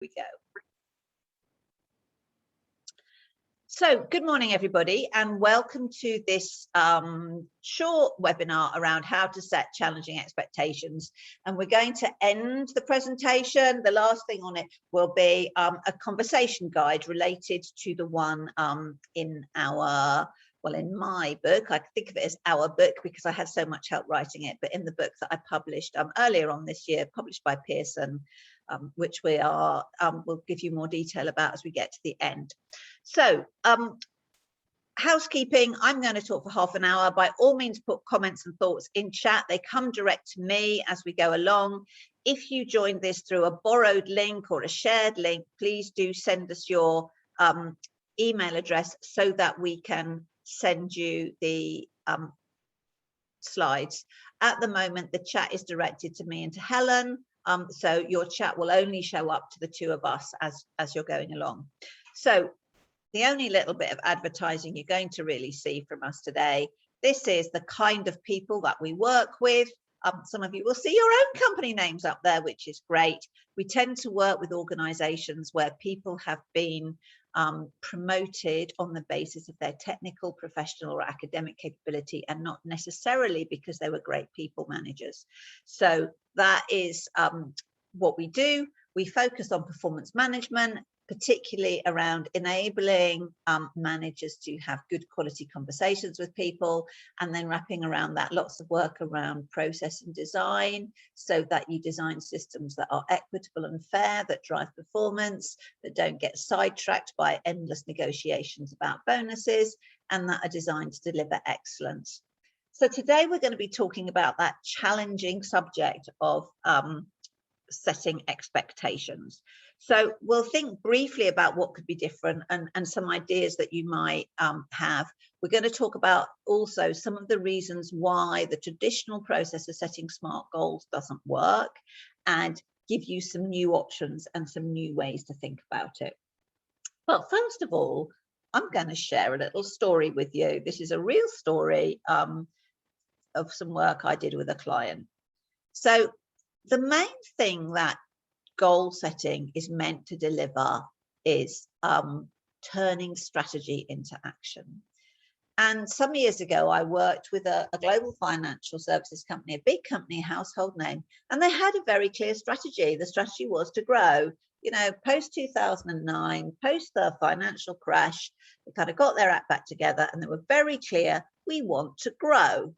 we go. So good morning, everybody, and welcome to this short webinar around how to set challenging expectations. And we're going to end the presentation. The last thing on it will be a conversation guide related to the one in our, well, in my book. I think of it as our book because I had so much help writing it, but in the book that I published earlier on this year, published by Pearson, which we are, we'll give you more detail about as we get to the end. So housekeeping, I'm going to talk for half an hour. By all means, put comments and thoughts in chat. They come direct to me as we go along. If you joined this through a borrowed link or a shared link, please do send us your email address so that we can send you the slides. At the moment, the chat is directed to me and to Helen. So your chat will only show up to the two of us as you're going along. So the only little bit of advertising you're going to really see from us today, this is the kind of people that we work with. Some of you will see your own company names up there, which is great. We tend to work with organizations where people have been promoted on the basis of their technical, professional or academic capability and not necessarily because they were great people managers. So that is what we do. We focus on performance management, particularly around enabling managers to have good quality conversations with people, and then wrapping around that lots of work around process and design so that you design systems that are equitable and fair, that drive performance, that don't get sidetracked by endless negotiations about bonuses, and that are designed to deliver excellence. So today we're going to be talking about that challenging subject of setting expectations. So we'll think briefly about what could be different and some ideas that you might have. We're going to talk about also some of the reasons why the traditional process of setting SMART goals doesn't work, and give you some new options and some new ways to think about it. But first of all, I'm going to share a little story with you. This is a real story of some work I did with a client. So the main thing that goal setting is meant to deliver is turning strategy into action. And some years ago, I worked with a global financial services company, a big company, a household name, and they had a very clear strategy. The strategy was to grow. You know, post 2009, post the financial crash, they kind of got their act back together and they were very clear, we want to grow.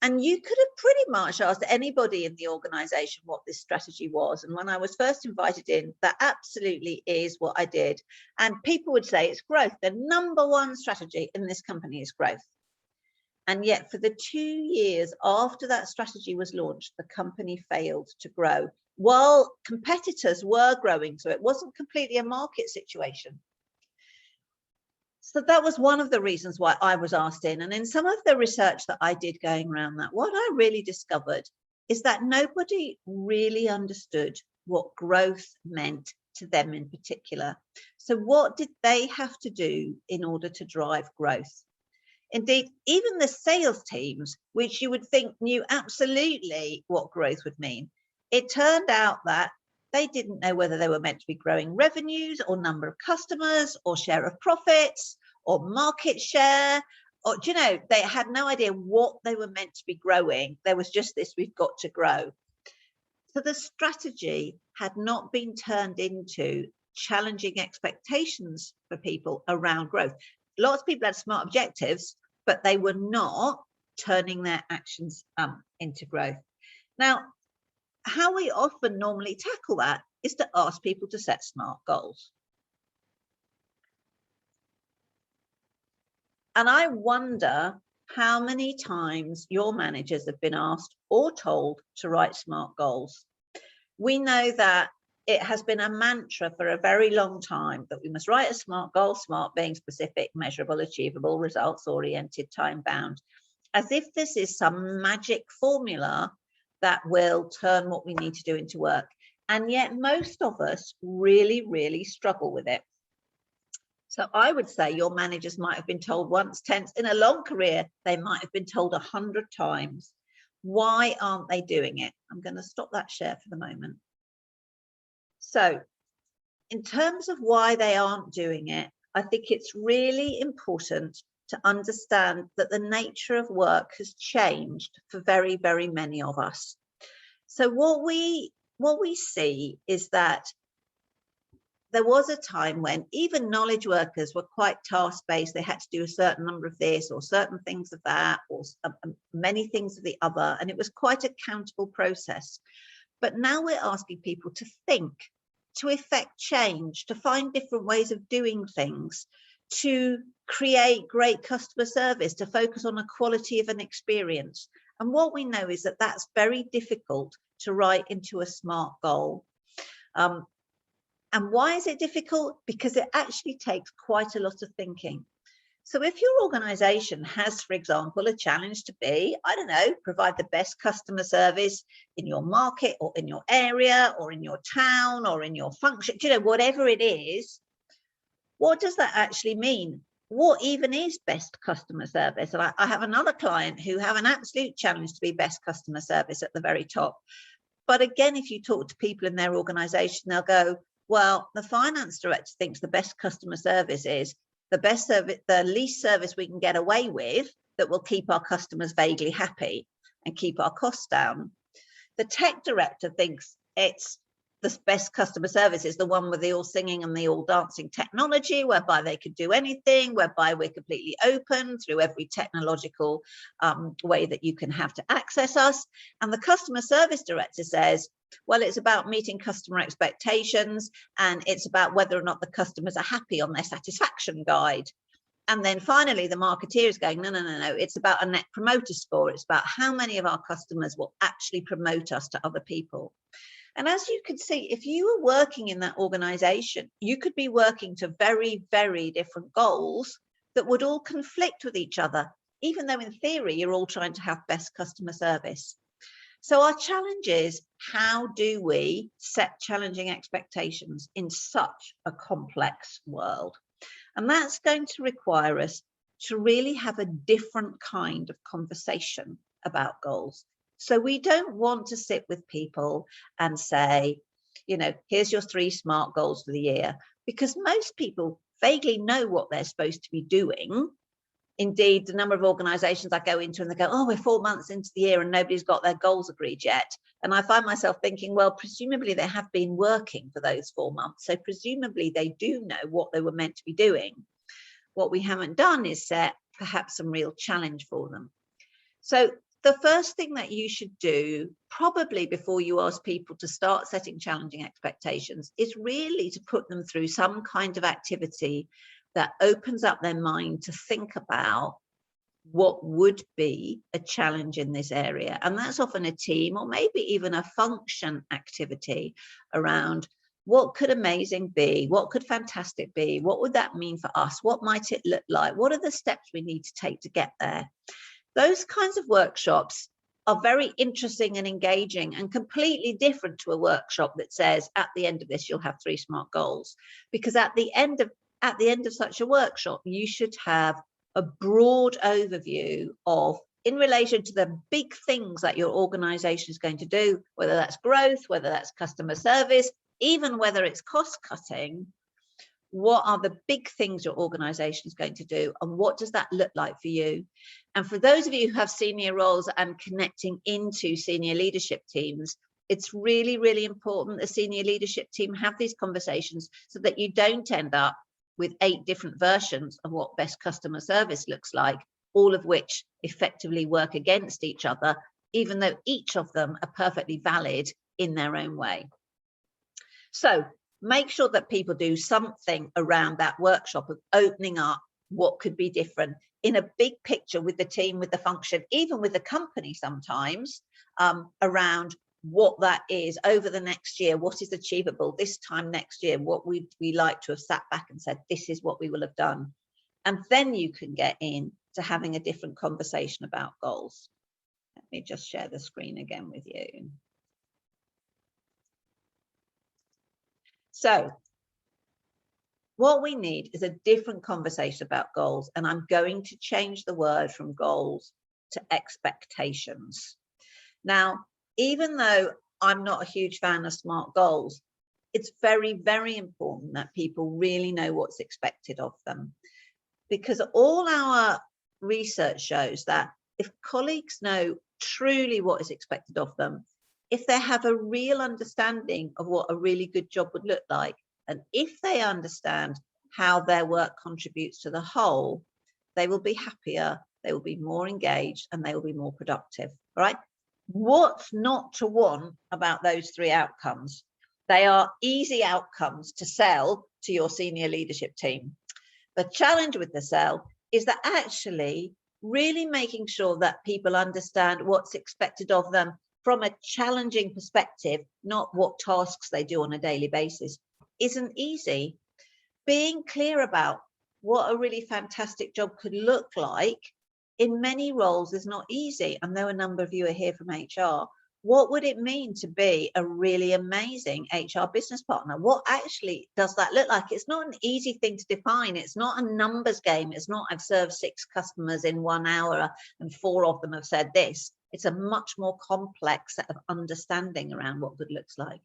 And you could have pretty much asked anybody in the organization what this strategy was. And when I was first invited in, that absolutely is what I did. And people would say it's growth. The number one strategy in this company is growth. And yet for the 2 years after that strategy was launched, the company failed to grow while competitors were growing. So it wasn't completely a market situation. So that was one of the reasons why I was asked in. And in some of the research that I did going around that, what I really discovered is that nobody really understood what growth meant to them in particular. So what did they have to do in order to drive growth? Indeed, even the sales teams, which you would think knew absolutely what growth would mean, it turned out that they didn't know whether they were meant to be growing revenues or number of customers or share of profits or market share, or, you know, they had no idea what they were meant to be growing. There was just this, we've got to grow. So the strategy had not been turned into challenging expectations for people around growth. Lots of people had SMART objectives, but they were not turning their actions into growth. Now, how we often normally tackle that is to ask people to set SMART goals. And I wonder how many times your managers have been asked or told to write SMART goals. We know that it has been a mantra for a very long time that we must write a SMART goal, SMART being specific, measurable, achievable, results-oriented, time-bound, as if this is some magic formula that will turn what we need to do into work. And yet most of us really, really struggle with it. So I would say your managers might have been told once, in a long career, they might have been told 100 times. Why aren't they doing it? I'm going to stop that share for the moment. So in terms of why they aren't doing it, I think it's really important to understand that the nature of work has changed for very, very many of us. So what we see is that there was a time when even knowledge workers were quite task-based. They had to do a certain number of this or certain things of that or many things of the other, and it was quite a countable process. But now we're asking people to think, to effect change, to find different ways of doing things, to create great customer service, to focus on the quality of an experience. And what we know is that that's very difficult to write into a SMART goal. And why is it difficult? Because it actually takes quite a lot of thinking. So if your organization has, for example, a challenge to be, I don't know, provide the best customer service in your market or in your area or in your town or in your function, you know, whatever it is, what does that actually mean? What even is best customer service? And I have another client who have an absolute challenge to be best customer service at the very top. But again, if you talk to people in their organization, they'll go, well, the finance director thinks the best customer service is the best service, the least service we can get away with that will keep our customers vaguely happy and keep our costs down. The tech director thinks it's the best customer service is the one with the all singing and the all dancing technology, whereby they could do anything, whereby we're completely open through every technological way that you can have to access us. And the customer service director says, well, it's about meeting customer expectations, and it's about whether or not the customers are happy on their satisfaction guide. And then finally, the marketeer is going, no, it's about a net promoter score. It's about how many of our customers will actually promote us to other people. And as you can see, if you were working in that organization, you could be working to very, very different goals that would all conflict with each other, even though in theory, you're all trying to have best customer service. So our challenge is, how do we set challenging expectations in such a complex world? And that's going to require us to really have a different kind of conversation about goals. So we don't want to sit with people and say, you know, here's your 3 SMART goals for the year, because most people vaguely know what they're supposed to be doing. Indeed, the number of organizations I go into and they go, oh, we're 4 months into the year and nobody's got their goals agreed yet. And I find myself thinking, well, presumably they have been working for those 4 months. So presumably they do know what they were meant to be doing. What we haven't done is set perhaps some real challenge for them. So the first thing that you should do, probably before you ask people to start setting challenging expectations, is really to put them through some kind of activity that opens up their mind to think about what would be a challenge in this area. And that's often a team or maybe even a function activity around what could amazing be? What could fantastic be? What would that mean for us? What might it look like? What are the steps we need to take to get there? Those kinds of workshops are very interesting and engaging and completely different to a workshop that says at the end of this you'll have 3 SMART goals, because at the end of such a workshop you should have a broad overview of, in relation to the big things that your organization is going to do, whether that's growth, whether that's customer service, even whether it's cost cutting, what are the big things your organization is going to do and what does that look like for you? And for those of you who have senior roles and connecting into senior leadership teams, it's really, really important the senior leadership team have these conversations so that you don't end up with 8 different versions of what best customer service looks like, all of which effectively work against each other, even though each of them are perfectly valid in their own way. So make sure that people do something around that workshop of opening up what could be different in a big picture with the team, with the function, even with the company sometimes, around what that is over the next year, what is achievable this time next year, what we like to have sat back and said, this is what we will have done. And then you can get in to having a different conversation about goals. Let me just share the screen again with you. So what we need is a different conversation about goals, and I'm going to change the word from goals to expectations. Now, even though I'm not a huge fan of SMART goals, it's very, very important that people really know what's expected of them, because all our research shows that if colleagues know truly what is expected of them, if they have a real understanding of what a really good job would look like, and if they understand how their work contributes to the whole, they will be happier, they will be more engaged, and they will be more productive, right? What's not to want about those three outcomes? They are easy outcomes to sell to your senior leadership team. The challenge with the sell is that actually really making sure that people understand what's expected of them from a challenging perspective, not what tasks they do on a daily basis, isn't easy. Being clear about what a really fantastic job could look like in many roles is not easy. I know a number of you are here from HR. What would it mean to be a really amazing HR business partner? What actually does that look like? It's not an easy thing to define. It's not a numbers game. It's not I've served 6 customers in 1 hour and 4 of them have said this. It's a much more complex set of understanding around what good looks like.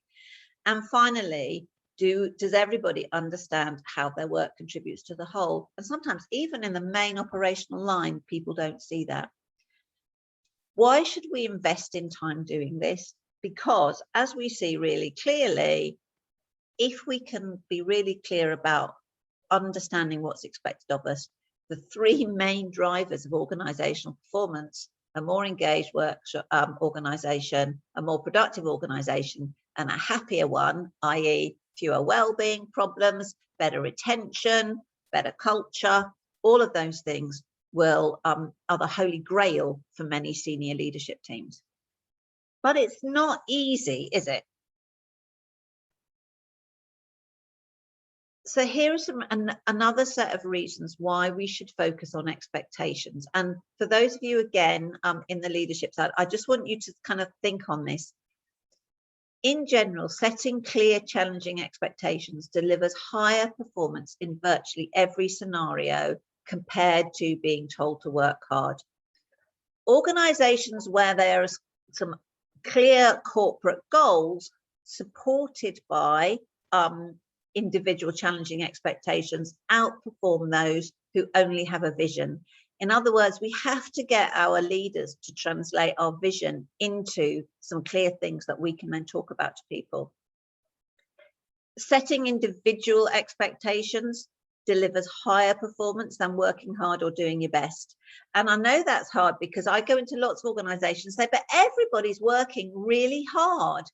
And finally, does everybody understand how their work contributes to the whole? And sometimes even in the main operational line, people don't see that. Why should we invest in time doing this? Because as we see really clearly, if we can be really clear about understanding what's expected of us, the 3 main drivers of organizational performance: a more engaged work organization, a more productive organization, and a happier one, i.e. fewer well-being problems, better retention, better culture, all of those things will are the holy grail for many senior leadership teams. But it's not easy, is it? So here are another set of reasons why we should focus on expectations. And for those of you, again, in the leadership side, I just want you to kind of think on this. In general, setting clear, challenging expectations delivers higher performance in virtually every scenario compared to being told to work hard. Organizations where there are some clear corporate goals supported by individual challenging expectations outperform those who only have a vision. In other words, we have to get our leaders to translate our vision into some clear things that we can then talk about to people. Setting individual expectations delivers higher performance than working hard or doing your best. And I know that's hard because I go into lots of organizations and say, but everybody's working really hard.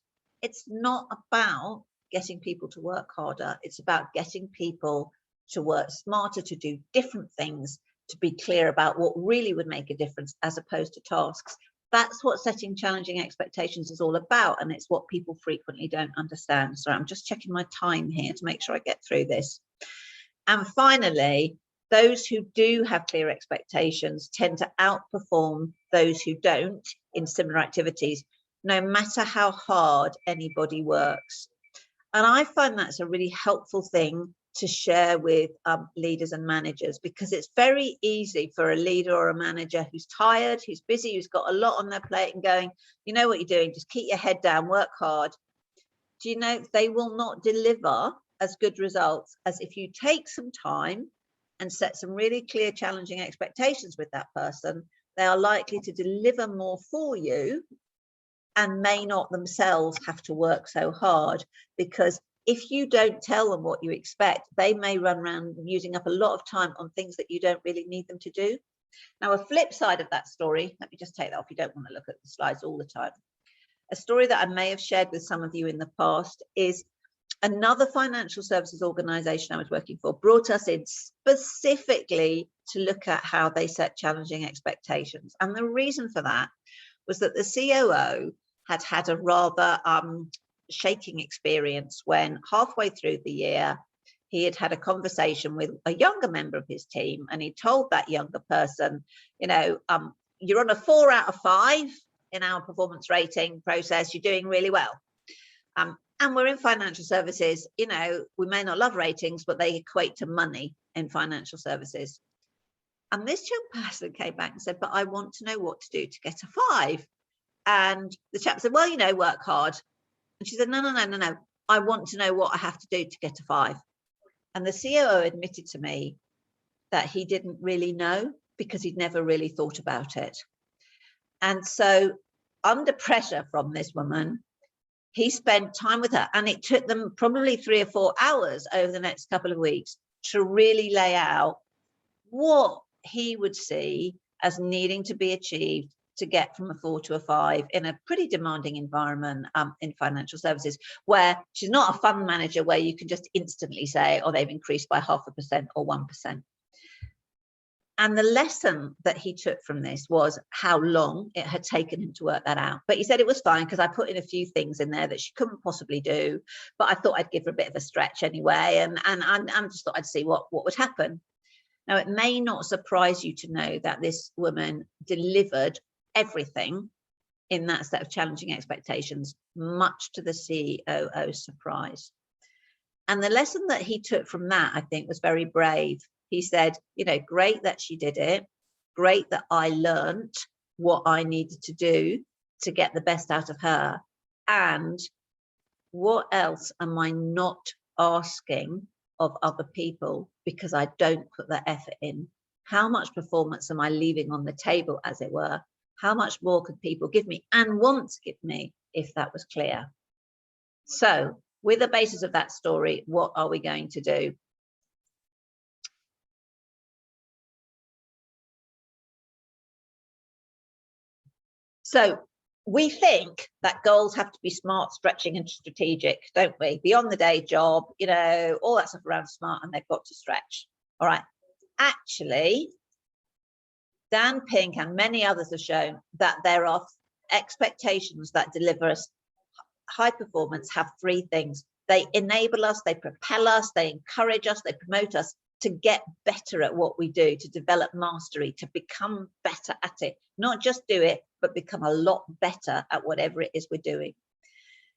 It's not about getting people to work harder. It's about getting people to work smarter, to do different things, to be clear about what really would make a difference as opposed to tasks. That's what setting challenging expectations is all about, and it's what people frequently don't understand. So I'm just checking my time here to make sure I get through this. And finally, those who do have clear expectations tend to outperform those who don't in similar activities, no matter how hard anybody works. And I find that's a really helpful thing to share with leaders and managers, because it's very easy for a leader or a manager who's tired, who's busy, who's got a lot on their plate and going, you know what you're doing, just keep your head down, work hard. Do you know they will not deliver as good results as if you take some time and set some really clear, challenging expectations with that person? They are likely to deliver more for you and may not themselves have to work so hard, because if you don't tell them what you expect, they may run around using up a lot of time on things that you don't really need them to do. Now, a flip side of that story, let me just take that off, you don't want to look at the slides all the time. A story that I may have shared with some of you in the past is another financial services organization I was working for brought us in specifically to look at how they set challenging expectations. And the reason for that was that the COO had had a rather shaking experience when halfway through the year, he had had a conversation with a younger member of his team, and he told that younger person, you know, you're on a 4 out of 5 in our performance rating process, you're doing really well. And we're in financial services, you know, we may not love ratings, but they equate to money in financial services. And this young person came back and said, but I want to know what to do to get a 5. And the chap said, well, you know, work hard. And she said, no. I want to know what I have to do to get a 5. And the COO admitted to me that he didn't really know because he'd never really thought about it. And so under pressure from this woman, he spent time with her, and it took them probably 3 or 4 hours over the next couple of weeks to really lay out what he would see as needing to be achieved to get from a 4 to a 5 in a pretty demanding environment in financial services, where she's not a fund manager where you can just instantly say, oh, they've increased by 0.5% or 1%. And the lesson that he took from this was how long it had taken him to work that out. But he said it was fine because I put in a few things in there that she couldn't possibly do, but I thought I'd give her a bit of a stretch anyway, and just thought I'd see what would happen. Now, it may not surprise you to know that this woman delivered everything in that set of challenging expectations, much to the COO's surprise. And the lesson that he took from that, I think, was very brave. He said, you know, great that she did it. Great that I learned what I needed to do to get the best out of her. And what else am I not asking of other people because I don't put that effort in? How much performance am I leaving on the table, as it were? How much more could people give me and want to give me if that was clear? So with the basis of that story, what are we going to do? So we think that goals have to be smart, stretching and strategic, don't we? Beyond the day job, you know, all that stuff around smart, and they've got to stretch. All right. Actually, Dan Pink and many others have shown that there are expectations that deliver us high performance have 3 things. They enable us, they propel us, they encourage us, they promote us to get better at what we do, to develop mastery, to become better at it. Not just do it, but become a lot better at whatever it is we're doing.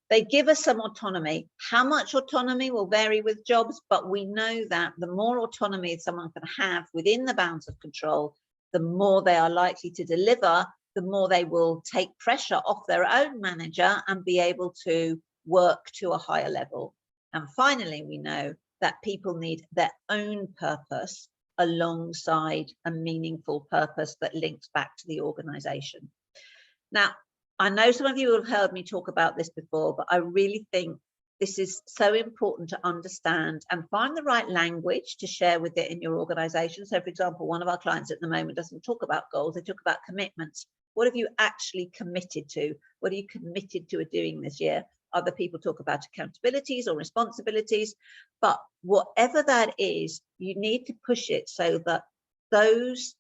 They give us some autonomy. How much autonomy will vary with jobs, but we know that the more autonomy someone can have within the bounds of control, the more they are likely to deliver, the more they will take pressure off their own manager and be able to work to a higher level. And finally, we know that people need their own purpose alongside a meaningful purpose that links back to the organization. Now, I know some of you have heard me talk about this before, but I really think this is so important to understand and find the right language to share with it in your organization. So, for example, one of our clients at the moment doesn't talk about goals, they talk about commitments. What have you actually committed to? What are you committed to doing this year? Other people talk about accountabilities or responsibilities, but whatever that is, you need to push it so that those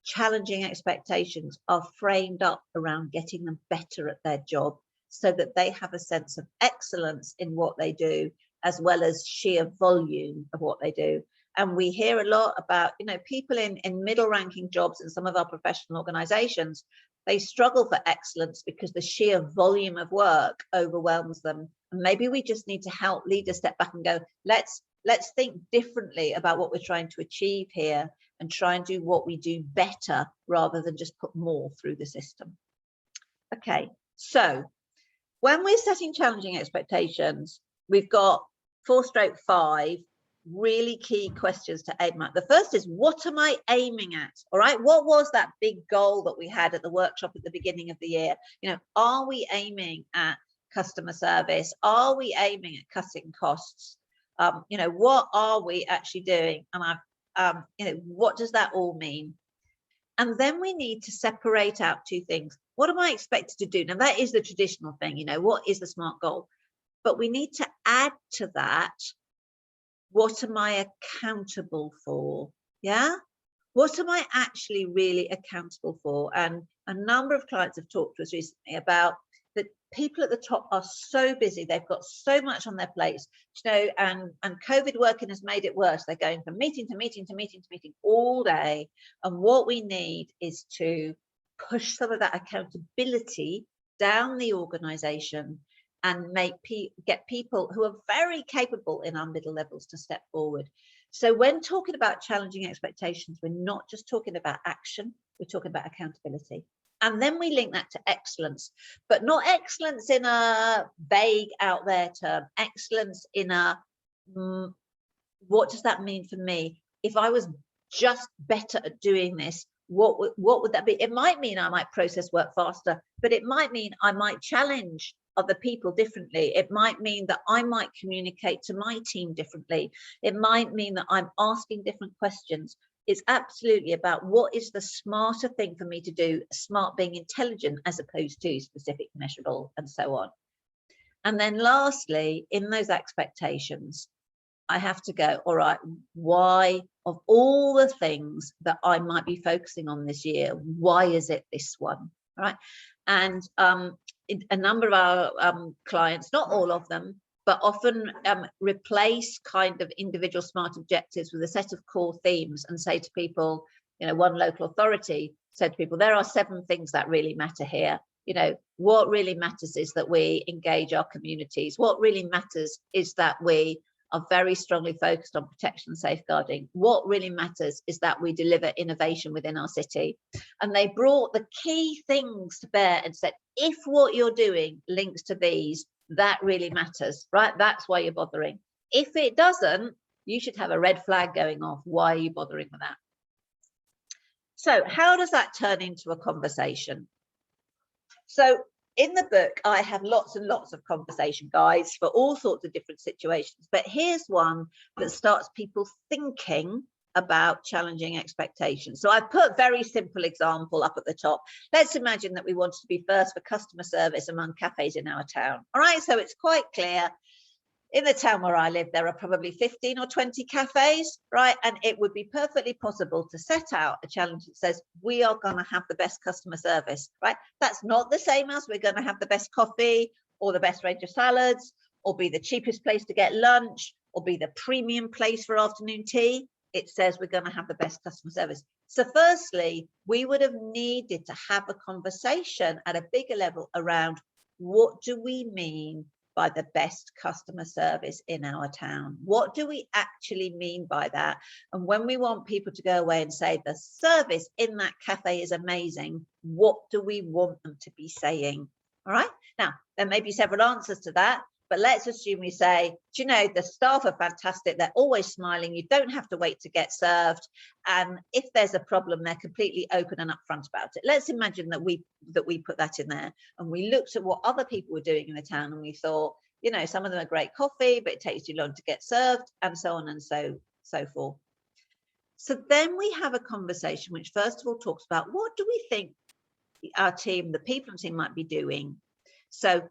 challenging expectations are framed up around getting them better at their job, so that they have a sense of excellence in what they do, as well as sheer volume of what they do. And we hear a lot about, you know, people in middle ranking jobs in some of our professional organizations, they struggle for excellence because the sheer volume of work overwhelms them. And maybe we just need to help leaders step back and go, let's think differently about what we're trying to achieve here and try and do what we do better rather than just put more through the system. Okay, so when we're setting challenging expectations, we've got 4/5 really key questions to aim at. The first is, what am I aiming at? All right, what was that big goal that we had at the workshop at the beginning of the year? You know, are we aiming at customer service? Are we aiming at cutting costs? You know, what are we actually doing? And you know, what does that all mean? And then we need to separate out 2 things. What am I expected to do? Now, that is the traditional thing, you know, what is the SMART goal? But we need to add to that, what am I accountable for? Yeah? What am I actually really accountable for? And a number of clients have talked to us recently about that people at the top are so busy, they've got so much on their plates, you know, and COVID working has made it worse. They're going from meeting to meeting to meeting to meeting all day. And what we need is to push some of that accountability down the organization and get people who are very capable in our middle levels to step forward. So when talking about challenging expectations, we're not just talking about action, we're talking about accountability. And then we link that to excellence, but not excellence in a vague out there term, excellence in a, what does that mean for me? If I was just better at doing this, what would that be? It might mean I might process work faster, but it might mean I might challenge other people differently. It might mean that I might communicate to my team differently. It might mean that I'm asking different questions. It's absolutely about what is the smarter thing for me to do, smart being intelligent as opposed to specific, measurable, and so on. And then lastly, in those expectations, I have to go, all right, why, of all the things that I might be focusing on this year, why is it this one? All right. And a number of our clients, not all of them, but often replace kind of individual SMART objectives with a set of core themes and say to people, you know, one local authority said to people, there are 7 things that really matter here. You know, what really matters is that we engage our communities. What really matters is that we are very strongly focused on protection and safeguarding. What really matters is that we deliver innovation within our city. And they brought the key things to bear and said, if what you're doing links to these, that really matters, right? That's why you're bothering. If it doesn't, you should have a red flag going off. Why are you bothering with that? So how does that turn into a conversation? So in the book, I have lots and lots of conversation guides for all sorts of different situations, but here's one that starts people thinking about challenging expectations. So I put a very simple example up at the top. Let's imagine that we wanted to be first for customer service among cafes in our town. All right, so it's quite clear. In the town where I live, there are probably 15 or 20 cafes, right? And it would be perfectly possible to set out a challenge that says, we are going to have the best customer service, right? That's not the same as we're going to have the best coffee or the best range of salads or be the cheapest place to get lunch or be the premium place for afternoon tea. It says we're going to have the best customer service. So firstly, we would have needed to have a conversation at a bigger level around what do we mean by the best customer service in our town? What do we actually mean by that? And when we want people to go away and say the service in that cafe is amazing, what do we want them to be saying? All right. Now, there may be several answers to that, but let's assume we say, do you know, the staff are fantastic. They're always smiling. You don't have to wait to get served. And if there's a problem, they're completely open and upfront about it. Let's imagine that we put that in there and we looked at what other people were doing in the town and we thought, you know, some of them are great coffee, but it takes too long to get served and so on and so forth. So then we have a conversation which first of all talks about what do we think our team, the people in the team might be doing. So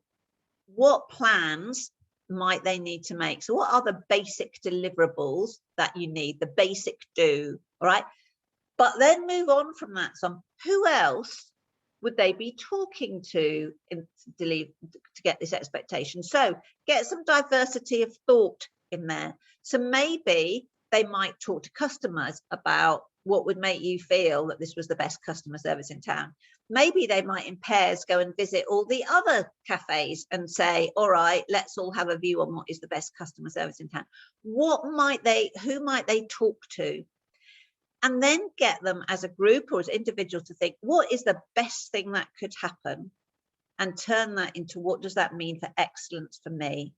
what plans might they need to make? So what are the basic deliverables that you need, the basic do, all right? But then move on from that. So who else would they be talking to to get this expectation? So get some diversity of thought in there. So maybe they might talk to customers about what would make you feel that this was the best customer service in town. Maybe they might in pairs go and visit all the other cafes and say, all right, let's all have a view on what is the best customer service in town. Who might they talk to? And then get them as a group or as individuals to think, what is the best thing that could happen? And turn that into what does that mean for excellence for me?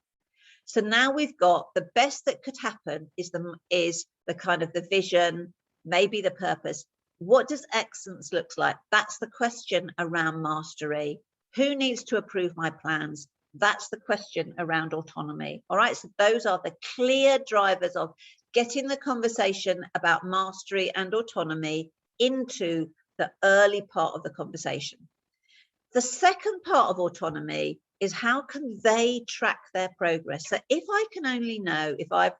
So now we've got the best that could happen is the kind of the vision, maybe the purpose. What does excellence look like? That's the question around mastery. Who needs to approve my plans? That's the question around autonomy. All right, so those are the clear drivers of getting the conversation about mastery and autonomy into the early part of the conversation. The second part of autonomy is how can they track their progress? So if I can only know if I'm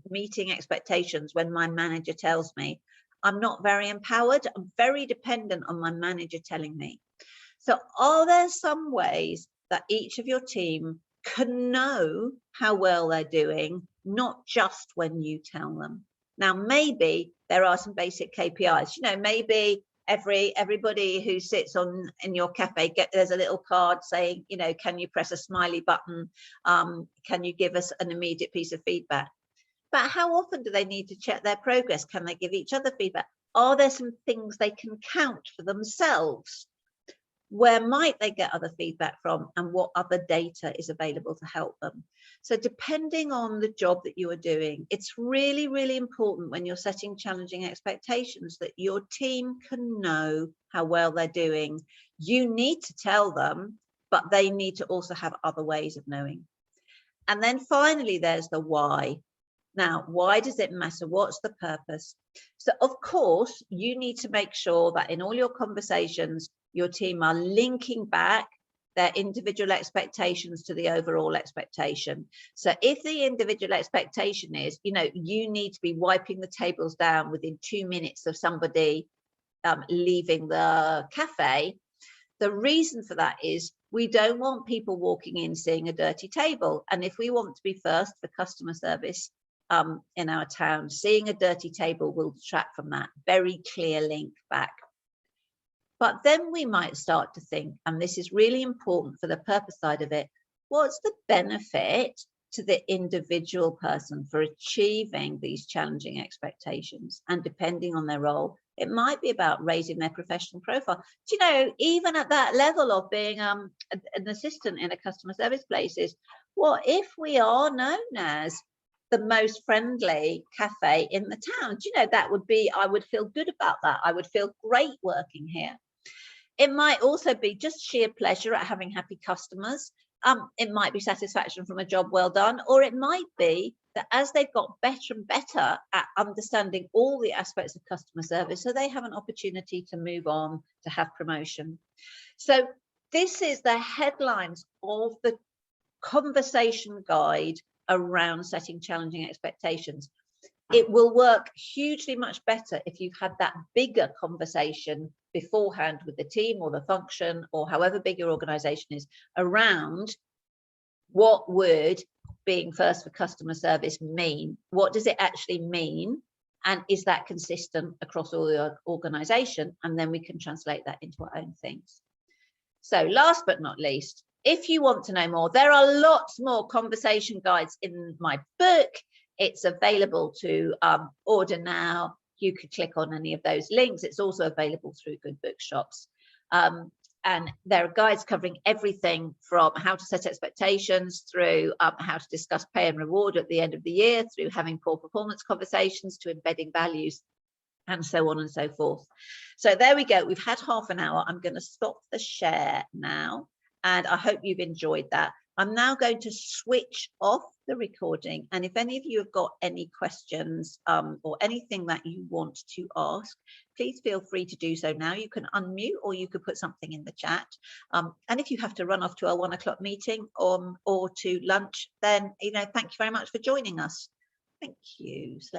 meeting expectations when my manager tells me, I'm not very empowered, I'm very dependent on my manager telling me. So are there some ways that each of your team can know how well they're doing, not just when you tell them? Now, maybe there are some basic KPIs, you know, maybe everybody who sits in your cafe, there's a little card saying, you know, can you press a smiley button? Can you give us an immediate piece of feedback? But how often do they need to check their progress? Can they give each other feedback? Are there some things they can count for themselves? Where might they get other feedback from, and what other data is available to help them? So depending on the job that you are doing, it's really, really important when you're setting challenging expectations that your team can know how well they're doing. You need to tell them, but they need to also have other ways of knowing. And then finally, there's the why. Now, why does it matter? What's the purpose? So of course, you need to make sure that in all your conversations, your team are linking back their individual expectations to the overall expectation. So if the individual expectation is, you need to be wiping the tables down within 2 minutes of somebody leaving the cafe, the reason for that is we don't want people walking in seeing a dirty table. And if we want to be first for customer service in our town, seeing a dirty table will detract from that. Very clear link back. But then we might start to think, and this is really important for the purpose side of it, what's the benefit to the individual person for achieving these challenging expectations? And depending on their role, it might be about raising their professional profile. Do you know, even at that level of being an assistant in a customer service places, what if we are known as the most friendly cafe in the town? Do you know, that would be, I would feel good about that. I would feel great working here. It might also be just sheer pleasure at having happy customers. It might be satisfaction from a job well done, or it might be that as they've got better and better at understanding all the aspects of customer service, so they have an opportunity to move on, to have promotion. So this is the headlines of the conversation guide around setting challenging expectations. It will work hugely much better if you've had that bigger conversation beforehand with the team or the function or however big your organization is around what would being first for customer service mean? What does it actually mean? And is that consistent across all the organization? And then we can translate that into our own things. So last but not least, if you want to know more, there are lots more conversation guides in my book. It's available to order now. You could click on any of those links. It's also available through good bookshops. And there are guides covering everything from how to set expectations through how to discuss pay and reward at the end of the year, through having poor performance conversations to embedding values, and so on and so forth. So there we go. We've had half an hour. I'm going to stop the share now, and I hope you've enjoyed that. I'm now going to switch off the recording, and if any of you have got any questions or anything that you want to ask, please feel free to do so now. You can unmute or you could put something in the chat. And if you have to run off to a 1 o'clock meeting or to lunch, then thank you very much for joining us. Thank you. So